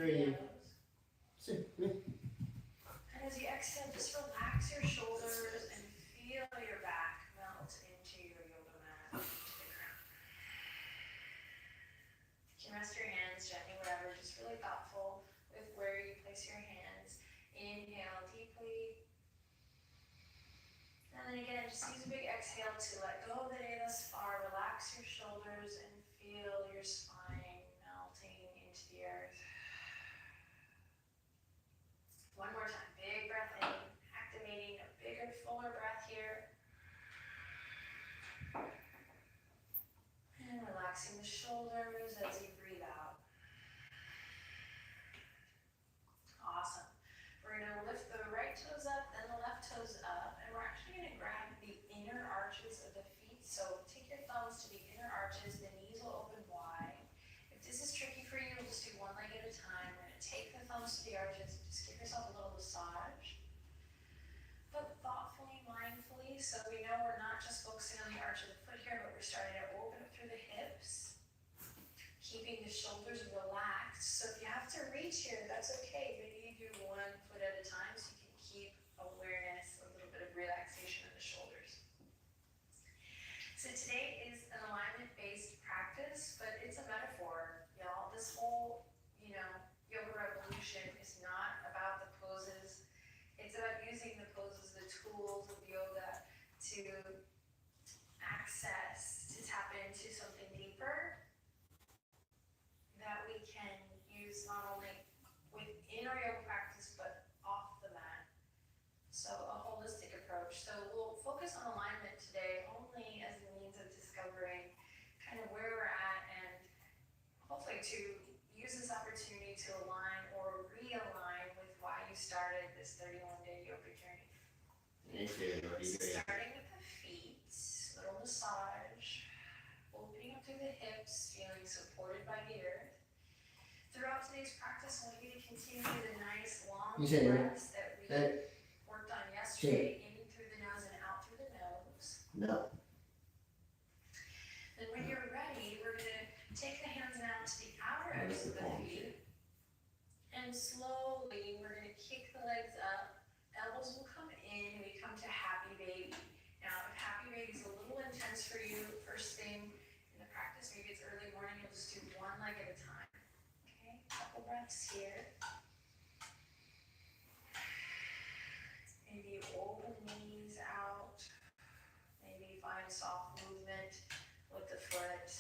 you. And as you exhale, just relax your shoulders and feel your back melt into your yoga mat, into the ground. You can rest your hands gently wherever, just really thoughtful with where you place your hands. Inhale deeply. And then again, just use a big exhale to let go of the day thus far. Relax your shoulders and feel your spine melting into the earth. One more time, big breath in, activating a bigger, fuller breath here. And relaxing the shoulders as you breathe out. Awesome. We're going to lift the right toes up, then the left toes up, and we're actually going to grab the inner arches of the feet. So take your thumbs to the inner arches, the knees will open wide. If this is tricky for you, we'll just do one leg at a time. We're going to take the thumbs to the arches, just give yourself a little massage, but thoughtfully, mindfully, so we know we're not just focusing on the arch of the foot here, but we're starting to open up through the hips, keeping the shoulders relaxed. So if you have to reach here, that's okay. Maybe you do one foot at a time so you can keep awareness, a little bit of relaxation in the shoulders. So today is an alignment-based practice, but it's a metaphor, y'all. This whole, yoga revolution is not about the poses. It's about using the poses, the tools of yoga to access, to tap into something deeper that we can use not only within our yoga practice, but off the mat. So a holistic approach. So we'll focus on alignment today only as a means of discovering kind of where we're at and hopefully to use this opportunity to align or realign with why you started this 31-day yoga journey. Starting with the feet, little massage, opening up through the hips, feeling supported by the earth. Throughout today's practice, I want you to continue the nice long breaths that we worked on yesterday, in through the nose and out through the nose. No. Then when you're ready, we're going to take the hands now to the outer edges of the feet. And slowly, we're going to kick the legs up. Elbows will come in, and we come to happy baby. Now, if happy baby is a little intense for you, first thing in the practice, maybe it's early morning, you'll just do one leg at a time. Okay, couple breaths here. Maybe open the knees out. Maybe find soft movement with the foot.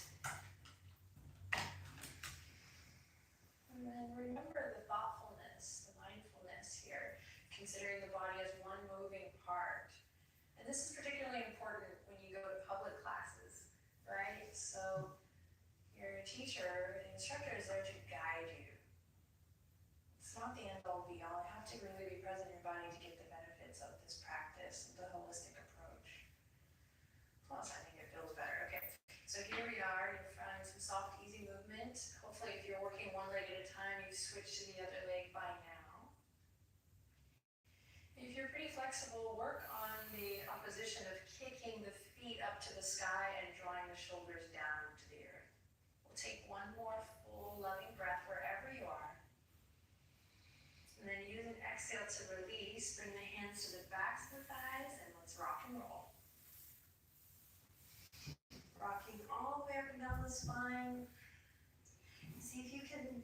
And then remember the thoughtfulness, the mindfulness here, considering the body as one moving part. And this is particularly important when you go to public classes, right? So your teacher, the instructor is there to guide you. It's not the end all be all. You have to really be present in your body to get the benefits of this practice, the holistic approach. Plus, I think it feels better. Okay, so here we are. You're finding some soft, easy movement. Hopefully, if you're working one leg at a time, you've switched to the other leg by now. If you're pretty flexible, work on the opposition of kicking the feet up to the sky and drawing the shoulders down to the earth. We'll take one more full, loving breath wherever you are. And then use an exhale to release. Bring the hands to the backs of the thighs and let's rock and roll. Rocking all the way up and down the spine. See if you can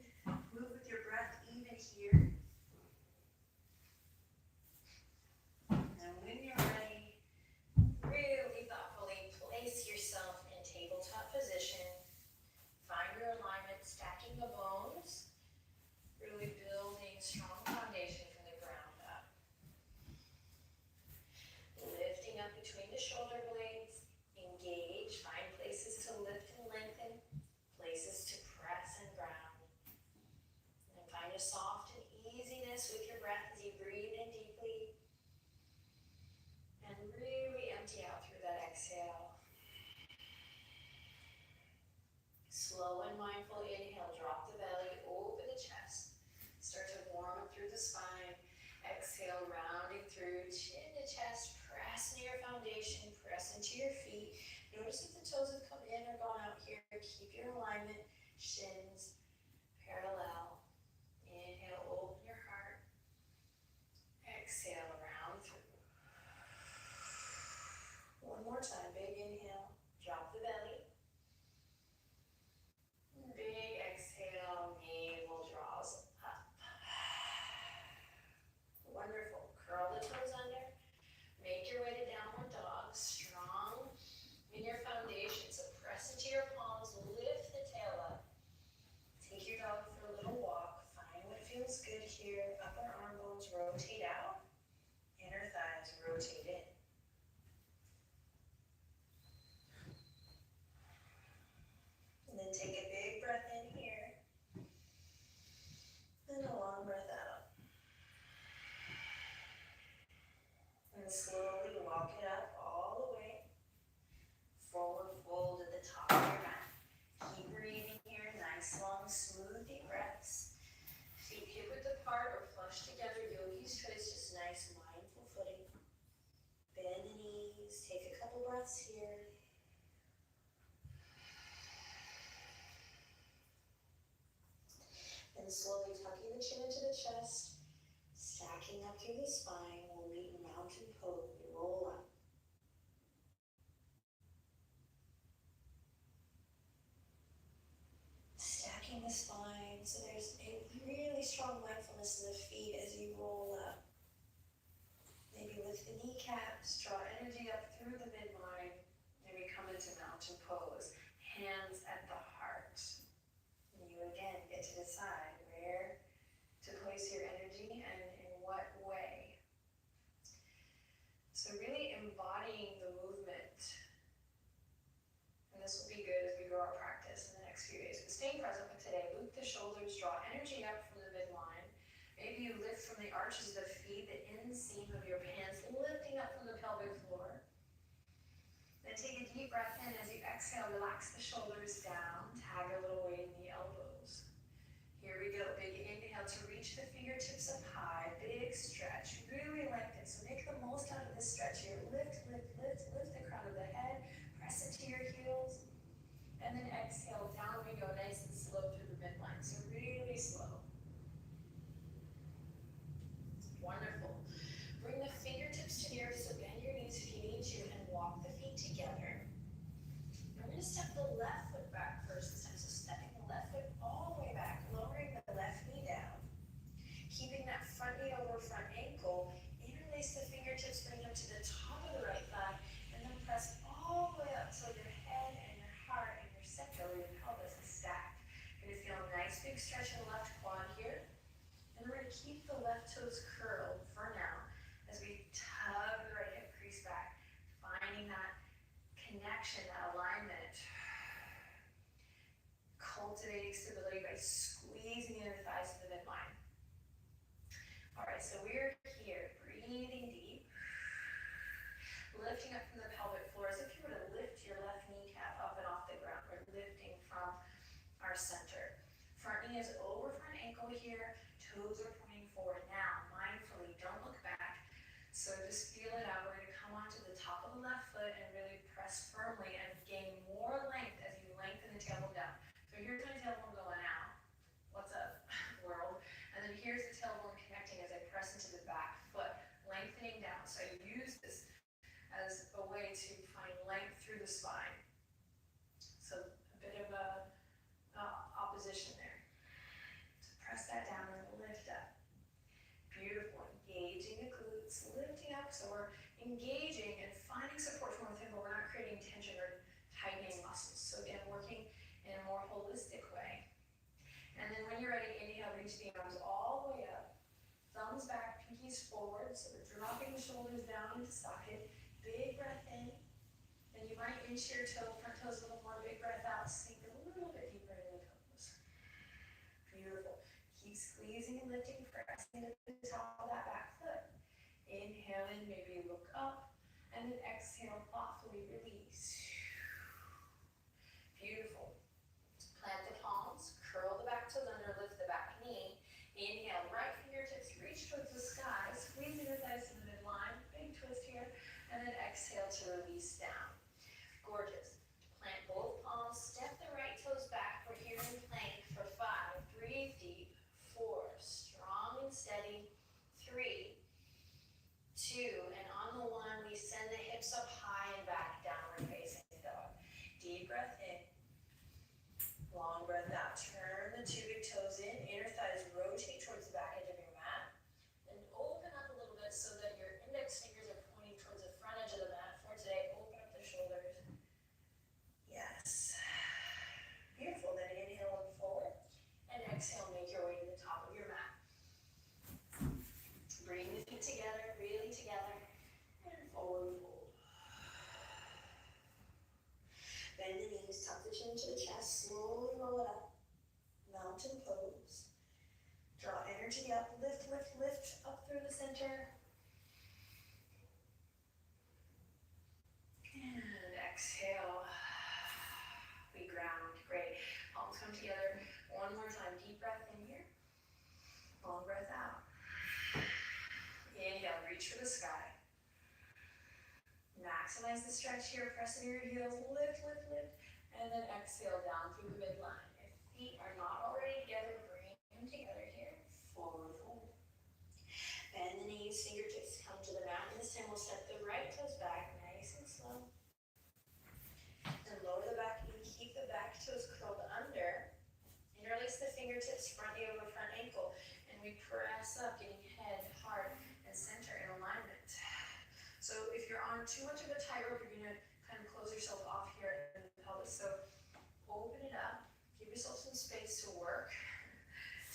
move with your breath even here. And when you're ready, really thoughtfully place yourself in tabletop position. Find your alignment, stacking the bones, really building strong foundation from the ground up. Lifting up between the shoulder blades, engage, find places to lift and lengthen, places to press and ground. And find a soft and easiness with your breath as you breathe in deeply. And really empty out through that exhale. Slow and mindful inhale, drop the belly, open the chest. Start to warm up through the spine. Exhale, rounding through chin to chest. Press into your foundation, press into your feet. Notice if the toes have come in or gone out here. Keep your alignment, shins parallel. breaths here. Then slowly tucking the chin into the chest, stacking up through the spine. We'll meet in mountain pose. We roll up. Stacking the spine, so there's a really strong mindfulness in the feet as you roll up. Maybe lift the kneecaps, draw energy up through the midline, and we come into mountain pose. Hands at the heart. And you again get to decide where to place your energy and in what way. So really embodying the movement. And this will be good as we grow our practice in the next few days. But staying present with today, loop the shoulders, draw energy up from the midline. Maybe you lift from the arches of the feet, the inseam of your pants, lifting up from the pelvic floor. Then take a deep breath in. As you exhale, relax the shoulders down, tag a little weight in the elbows. Here we go, big inhale to reach the fingertips up high, big stretch, really lengthen. So make the most out of this stretch here. Lift, lift, lift, lift the crown of the head, press into your heels, and then exhale, down we go, nice and slow through the midline. So really slow. Wonderful. Bring the fingertips to the earth, so bend your knees if you need to, and walk the feet together. And we're going to step the left foot back first this time. So stepping the left foot all the way back, lowering the left knee down. Keeping that front knee over front ankle, interlace the fingertips, bring them to the top of the right thigh, and then press all the way up so your head and your heart and your sacrum, your pelvis is stacked. You're going to feel a nice big stretch in the left quad here. And we're going to keep the left toes curled for now as we tug the right hip crease back, finding that connection, that alignment, cultivating stability by squeezing the inner thighs to the midline. All right, so we're here, breathing deep, lifting up from the pelvic floor as if you were to lift your left kneecap up and off the ground. We're lifting from our center. Front knee is over front ankle here. Toes are pointing forward. Now, mindfully, don't look back. So just feel it out. We're going to come onto the top of the left foot and really press firmly and gain more length as you lengthen the tailbone down. So here's my tailbone going out. What's up, world? And then here's the tailbone connecting as I press into the back foot, lengthening down. So I use this as a way to find length through the spine. So a bit of a opposition there. Press that down and lift up. Beautiful. Engaging the glutes, lifting up. So we're engaging and finding support from within, but we're not creating tension or tightening muscles. So again, working in a more holistic way. And then when you're ready, inhale, reach the arms all the way up. Thumbs back, pinkies forward. So we're dropping the shoulders down into socket. Big breath in. Then you might inch your toe, front toes a little more. Big breath out. Sink a little bit deeper into the toes. Beautiful. Keep squeezing and lifting, pressing to the top of that back foot. Inhale in, maybe look up, and then exhale, thoughtfully release. Beautiful. Plant the palms, curl the back toes under, lift the back knee. Inhale, right fingertips reach towards the sky, squeeze your thighs to the midline, big twist here, and then exhale to release down. Gorgeous. Plant both palms, step the right toes back. We're here in plank for 5. Breathe deep. 4. Strong and steady. 3, 2, and on the 1, we send the hips up high and back, downward facing dog. Deep breath in. Long breath out. Turn the 2 big toes in. Inner thighs rotate towards the back edge of your mat. And open up a little bit so that your index fingers are pointing towards the front edge of the mat. For today, open up the shoulders. Yes. Beautiful. Then inhale and forward. And exhale, make your way to the top of your mat. Bring the feet together, really together. And forward fold. Bend the knees, tuck the chin to the chest, slowly roll it up. Mountain pose. Draw energy up, lift, lift, lift up through the center. And exhale. We ground. Great. Palms come together. One more time. Deep breath in here. Long breath out. Inhale, reach for the sky. Max maximize the stretch here, press into your heels, lift, lift, lift, and then exhale down through the midline. If feet are not already together, bring them together here, forward fold. Bend the knees, fingertips come to the mat, and this time we'll step the right toes back, nice and slow. And lower the back knee, keep the back toes curled under. Interlace the fingertips, front knee over front ankle, and we press up, getting head, heart, and center in alignment. So if you're on too much of a tightrope, you're gonna kind of close yourself off here in the pelvis. So open it up, give yourself some space to work.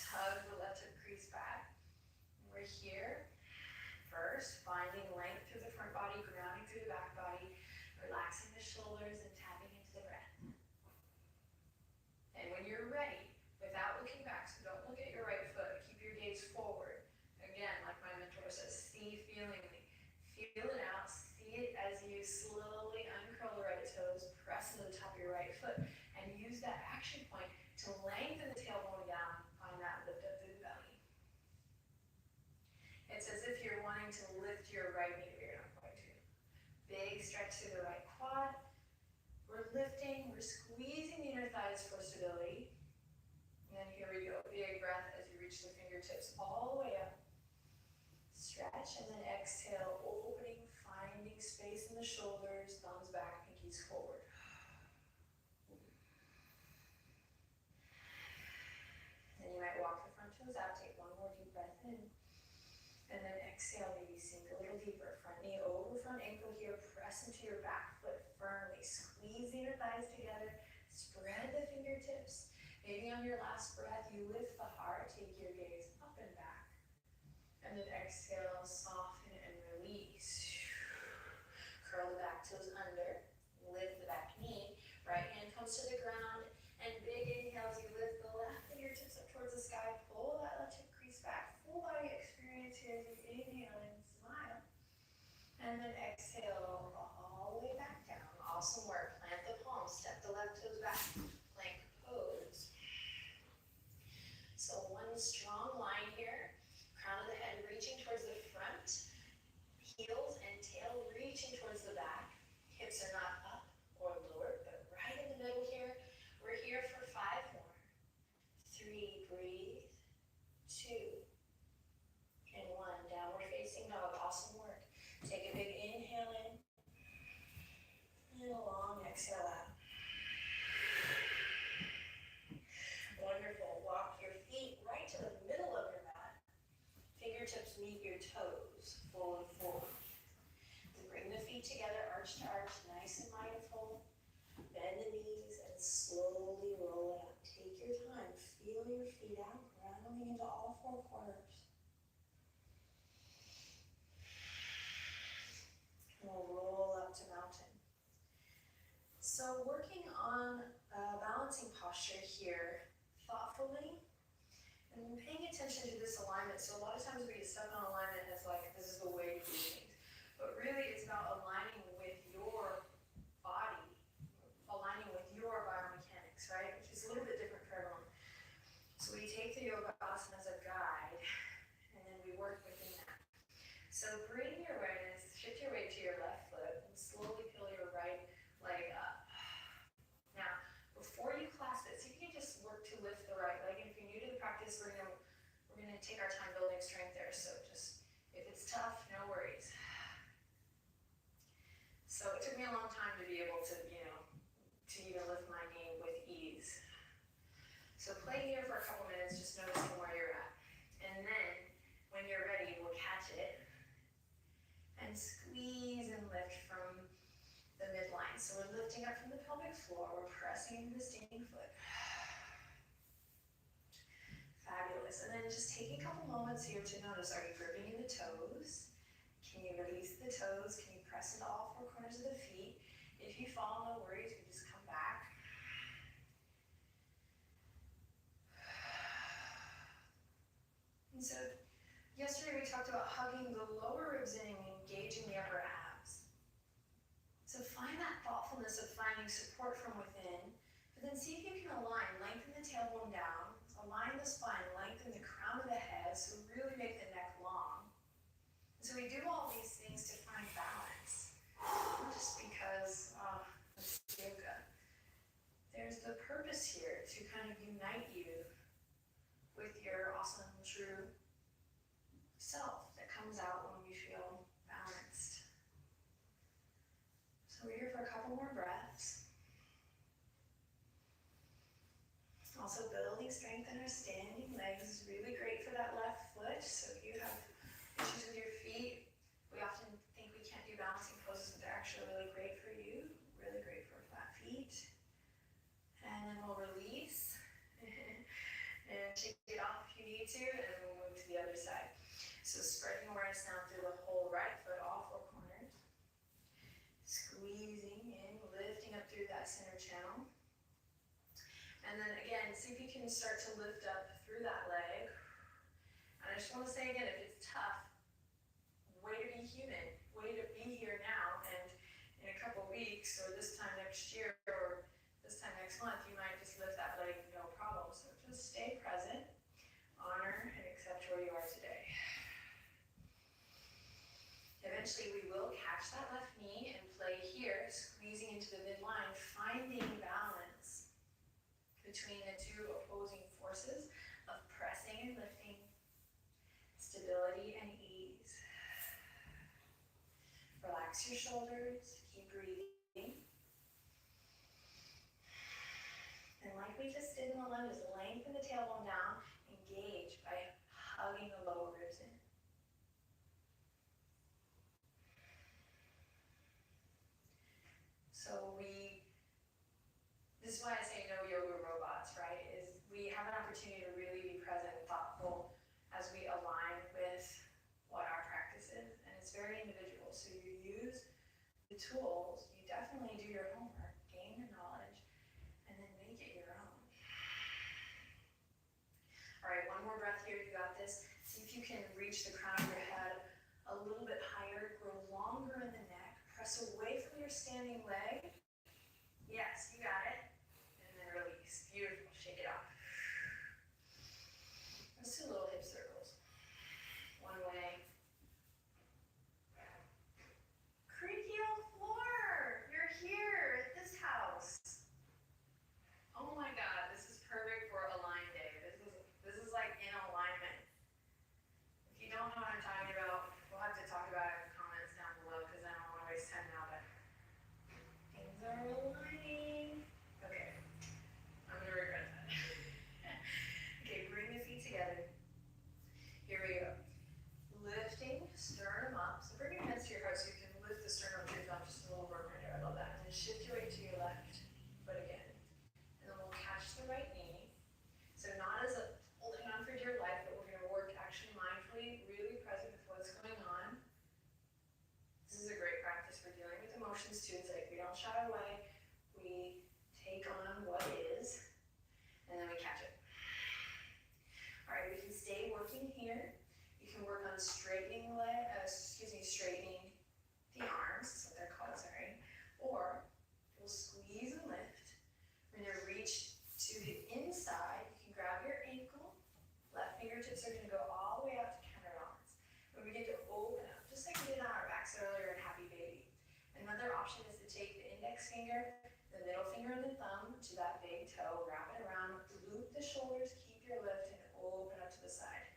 Tug the left hip crease back. We're here. First, finding length through the front body, grounding through the back body, relaxing the shoulders and tapping into the breath. And when you're ready, without looking back, so don't look at your right foot, keep your gaze forward. Again, like my mentor says, see feelingly. Feel it out, see it as you slowly uncurl the right toes, press into the top of your right foot, and use that action point to lengthen the tailbone down, find that lift up through the belly. It's as if you're wanting to lift your right knee, but you're not going to. Big stretch through the right quad. We're lifting, we're squeezing the inner thighs for stability. And then here we go, big breath as you reach the fingertips all the way up. Stretch, and then exhale, opening, finding space in the shoulders, thumbs back, pinkies forward. Then you might walk the front toes out, take one more deep breath in. And then exhale, maybe sink a little deeper. Front knee over front ankle here, press into your back foot firmly. Squeeze the inner thighs together, spread the fingertips. Maybe on your last breath, you lift the heart, take your gaze up and back. And then exhale, soften and release. Curl the back toes under, lift the back knee. Right hand comes to the ground, and big inhale as you lift the left fingertips up towards the sky. Pull that left hip crease back. Full body experience here as you inhale and smile. And then exhale all the way back down. Awesome work. Plant the palms, step the left toes back. Plank pose. So one strong line here. Crown of the head reaching towards the front. Heels and tail reaching towards the back. Hips are not up or lower, but right in the middle here. We're here for 5 more. 3, breathe. 2, and 1. Downward facing dog. Awesome work. Take a big inhale in, and a long exhale out. Wonderful. Walk your feet right to the middle of your mat. Fingertips meet your toes, forward, forward. Then bring the feet together, arch to arch, nice and mindful. Bend the knees and slowly roll it up. Take your time, feel your feet out, grounding into all 4 corners. We'll roll up to mountain. So working on balancing posture here thoughtfully and paying attention to this alignment. So a lot of times we get stuck on alignment as like, this is the way to do things. But really it's about aligning with your body, aligning with your biomechanics, right? Which is a little bit different for everyone. So we take the yoga asana as a guide, and then we work within that. So bring your awareness, shift your weight to your left foot, and slowly peel your right leg up. Now, before you clasp it, see if you can just work to lift the right leg. And if you're new to the practice, we're gonna take our time building strength there. So just, if it's tough, no worries. So it took me a long time to be able to, to even lift my knee with ease. So play here for a couple minutes, just noticing where you're at. And then, when you're ready, we'll catch it and squeeze and lift from the midline. So we're lifting up from the pelvic floor, we're pressing into the standing foot. Fabulous. And then just take a couple moments here to notice, are you gripping in the toes? Can you release the toes? Can you press into all 4 corners of the feet? If you fall, no worries, we just come back. And so, yesterday we talked about hugging the lower ribs in and engaging the upper abs. So find that thoughtfulness of finding support from within, but then see if you can align, lengthen the tailbone down, align the spine, lengthen the crown of the head, so really make the neck long. And so we do all these things to find balance. Not just kind of unite you with your awesome, true self that comes out when you feel balanced. So we're here for a couple more breaths. Also, building strength in our standing legs is really great for that left foot. So if you have issues with your feet, we often think we can't do balancing poses, but they're actually really great for you. Really great for flat feet. And then we'll release and shake it off if you need to, and then we'll move to the other side. So spreading awareness now through the whole right foot, all four corners. Squeezing in, lifting up through that center channel. And then again, see if you can start to lift up through that leg. And I just want to say again, if it's tough, way to be human, way to be here now, and in a couple weeks, or this time next year, or this time next month, you might just lift that leg, no problem. So just stay present, honor, and accept where you are today. Eventually, we will catch that left knee and play here, squeezing into the midline, finding balance between the two opposing forces of pressing and lifting, stability and ease. Relax your shoulders, keep breathing. And like we just did in the lunges, lengthen the tailbone down, engage by hugging the lower ribs in. So this is why I say no yoga robots, right? Is we have an opportunity to really be present and thoughtful as we align with what our practice is. And it's very individual. So you use the tools, you definitely do your homework, gain the knowledge, and then make it your own. All right, one more breath here, you got this. See if you can reach the crown of your head a little bit higher, grow longer in the neck, press away from your standing leg. Yes, you got it. And then release. Beautiful. Shake it off. Let's do little hip circles. One way. Creaky old floor. You're here at this house. Oh my God, this is perfect for a line day. This is like in alignment. If you don't know what I'm talking about, we'll have to talk about it in the comments down below because I don't want to waste time now, but things are aligning. Okay, I'm gonna regret that. Okay, bring the feet together. Here we go. Lifting, sternum up. So bring your hands to your heart so you can lift the sternum to your thumb, just a little reminder. I love that. And then shift your weight to your left foot again. And then we'll catch the right knee. So not as a holding on for dear life, but we're gonna work actually mindfully, really present with what's going on. This is a great practice for dealing with emotions too. It's like we don't shy away, we take on what is, and then we catch it. All right, we can stay working here. You can work on straightening straightening the arms, that's what they're called, sorry. Or we'll squeeze and lift. We're gonna reach to the inside. You can grab your ankle. Left fingertips are gonna go all the way out to counterbalance. When we get to open up, just like we did on our backs earlier in Happy Baby. Another option is to take the index finger, the middle finger and the thumb to that big toe, wrap it around, loop the shoulders, keep your lift, and open up to the side.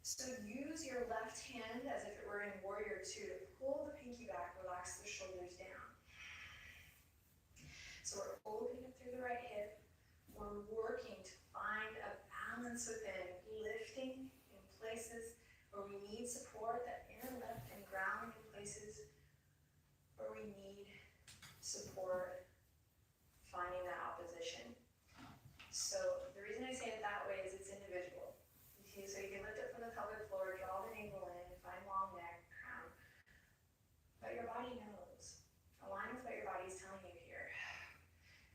So use your left hand as if it were in Warrior Two to pull the pinky back, relax the shoulders down. So we're opening up through the right hip. We're working to find a balance within, lifting in places where we need support, that inner lift, and grounding in places where we need support, finding that opposition. So the reason I say it that way is it's individual. So you can lift it from the pelvic floor, draw the navel in, find long neck, crown. But your body knows. Align with what your body's telling you here.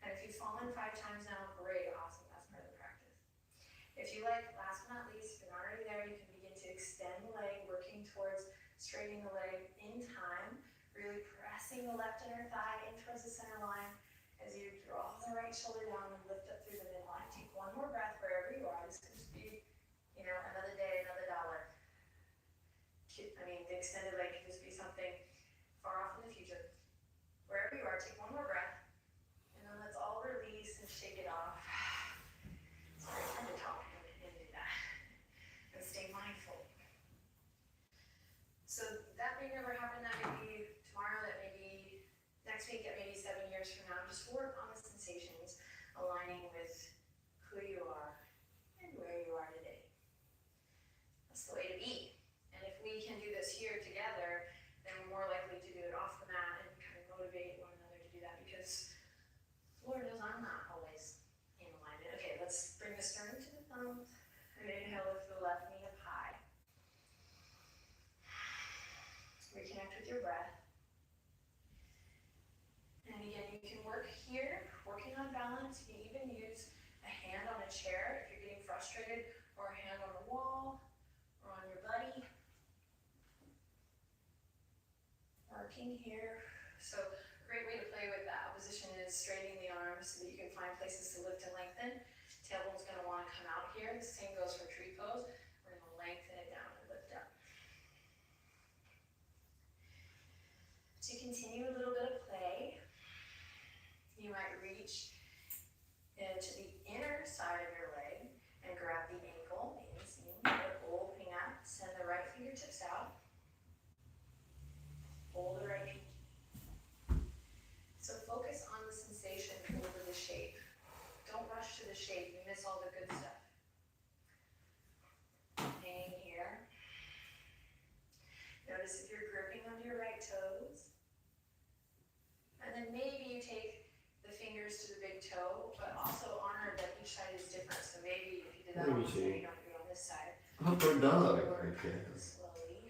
And if you've fallen 5 times now, great, awesome, that's part of the practice. If you like, last but not least, if you're not already there, you can begin to extend the leg, working towards straightening the leg in time, really pressing the left inner thigh in towards the center line as you draw the right shoulder down and lift up through the midline. Take one more breath wherever you are. This could just be, another day, another dollar. I mean, the extended leg could just be something far off in the future. Wherever you are, take one more breath, and then let's all release and shake it off. here together, then we're more likely to do it off the mat and kind of motivate one another to do that, because Lord knows I'm not always in alignment. Okay, let's bring the sternum to the thumbs, and inhale, lift the left knee up high. Reconnect with your breath. And again, you can work here, working on balance. You can even use a hand on a chair if you're getting frustrated, or a hand on the wall, or on your buddy. Working here. So a great way to play with that position is straightening the arms so that you can find places to lift and lengthen. Tailbone's going to want to come out here. The same goes for tree pose. We're going to lengthen it down and lift up. To continue a little bit of play, you might reach to the inner side of your leg and grab the ankle, the inseam, opening up. Send the right fingertips out. Hold the right pinky. So focus on the sensation over the shape. Don't rush to the shape. You miss all the good stuff. Hang here. Notice if you're gripping onto your right toes. And then maybe you take the fingers to the big toe, but also honor that each side is different. So maybe if you did that on this side, you don't have to do it on this side. Upper dog. Okay. Slowly.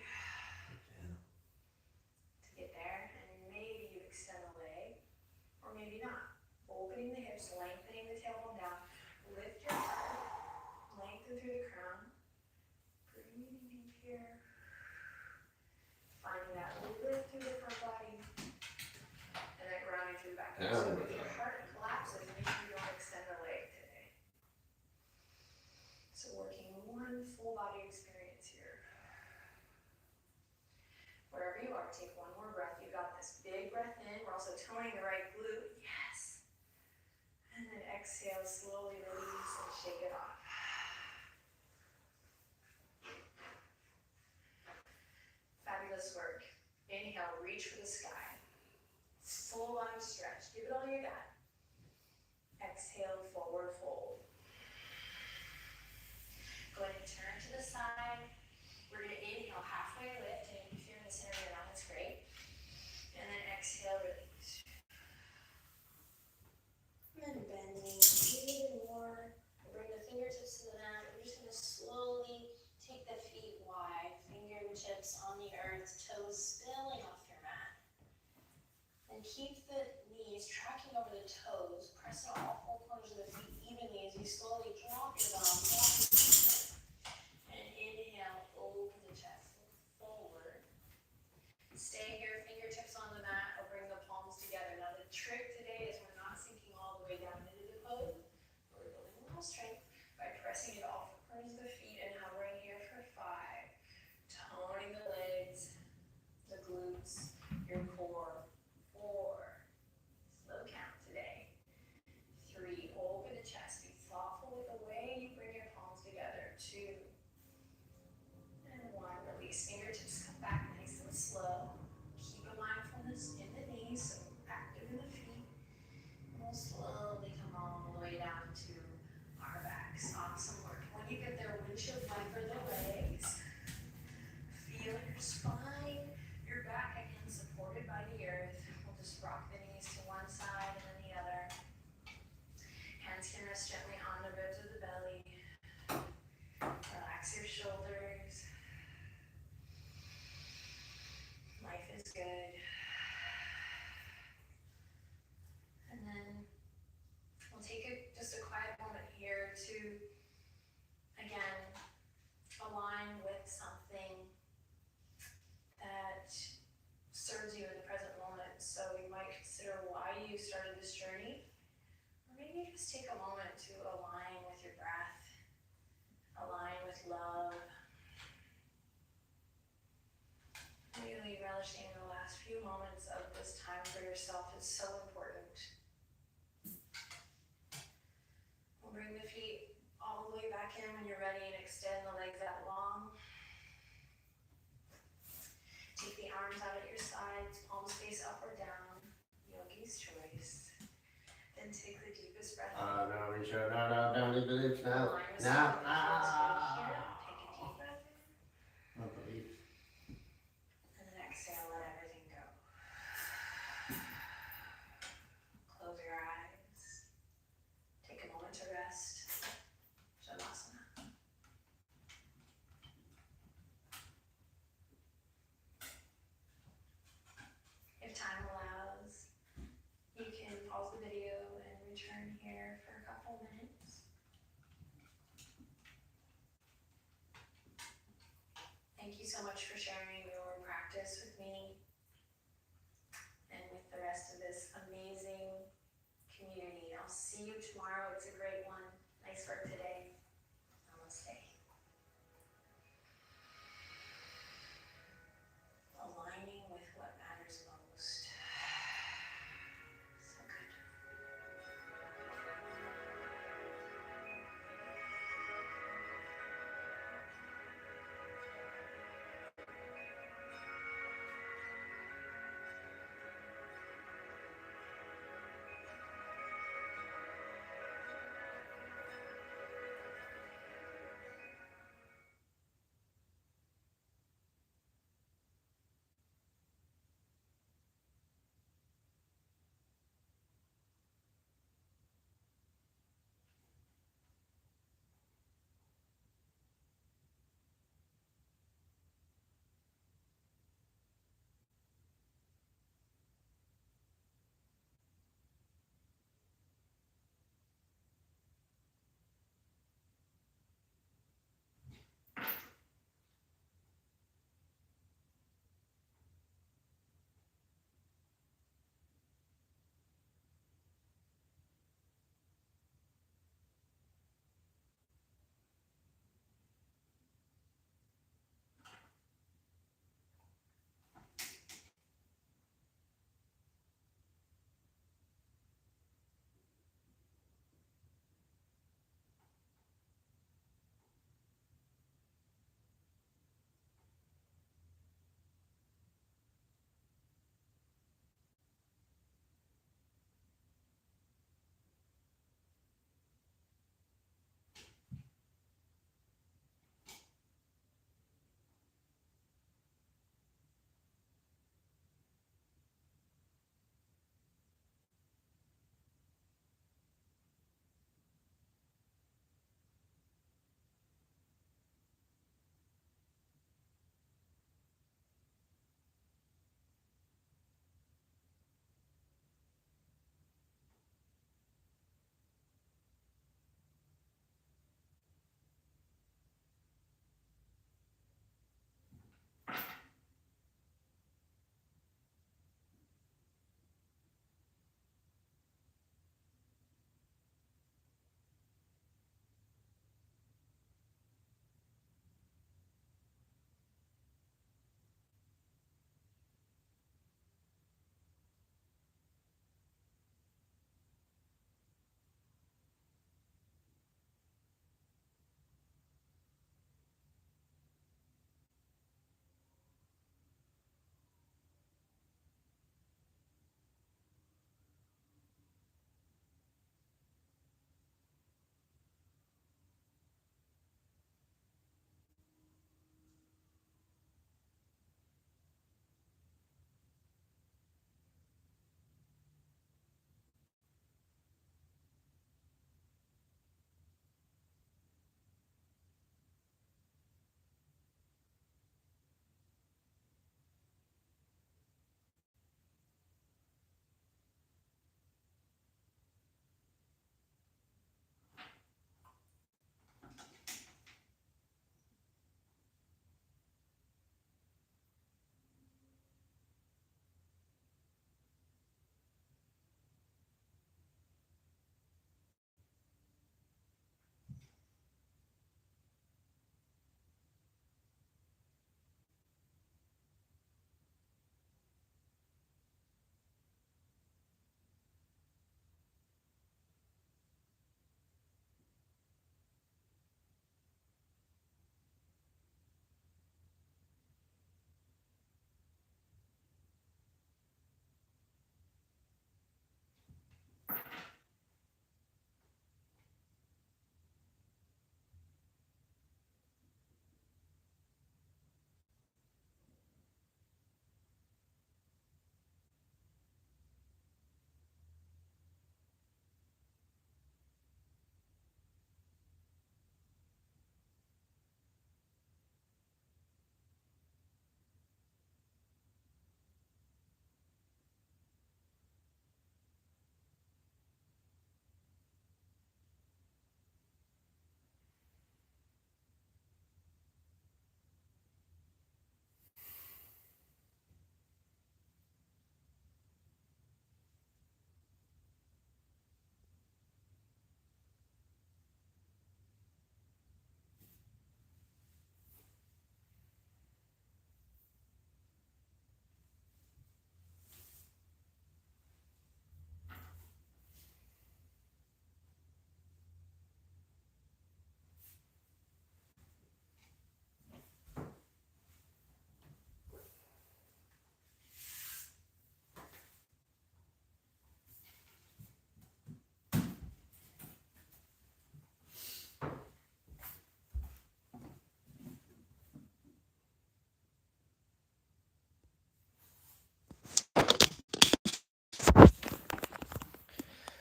To get there. And maybe you extend the leg, or maybe not. Opening the hips, lengthening the tailbone down. Lift your heart. Lengthen through the crown. Breathing deep here. Finding that lift through the front body. And then grounding through the back. So if your heart collapses, maybe you don't extend the leg today. So working one full body experience here. Wherever you are, take one more breath. You got this. Big breath in. We're also toning the right glute. Yes. And then exhale, slowly release and shake it off. Fabulous work. Inhale, reach for the sky. Full body stretch. Give it all you got. Exhale, forward fold. Go ahead and turn to the side. We're going to inhale, halfway lift. And if you're in the center of your mat, that's great. And then exhale, release. And bending even more. Bring the fingertips to the mat. We're just going to slowly take the feet wide. Fingertips on the earth. Toes spilling off your mat. And keep the knees tracking over the toes. Press on all four corners of the feet evenly as you slowly drop your bum. And inhale, open the chest. Look forward. Stay here, fingertips on the mat, or bring the palms together. Now the trick today is we're not sinking all the way down into the pose. We're building a little strength by pressing it off the corners of the feet and hovering here for 5. Toning the legs, the glutes, your core. 4. Slow count today. 3. Open the chest. Be thoughtful with the way you bring your palms together. 2. And 1. Release. Fingertips come back nice and slow. Keep a mindfulness in the knees, so active in the feet. And we'll slowly come all the way down to our backs. Awesome work. When you get there, windshield wiper the legs. Feel your spine, your back again supported by the earth. We'll just rock the knees to one side and then the other. Hands can rest gently on the ribs of the belly. Relax your shoulders. Life is good. And then we'll take just a quiet moment here to, again, align with something that serves you in the present moment. So you might consider why you started this journey, or maybe just take a moment to align with your breath, align with love. Really relishing the last few moments of this time for yourself is so important. We'll bring the feet all the way back in when you're ready and extend the legs out long. Take the arms out at your sides, palms face up or down, yogi's choice. Then take the deepest breath in. No, reach out, no, leave the lips now. Align with Now. something that feels good here. Take a deep breath in. Not the leaves. see you tomorrow. It's a great one. Nice work today.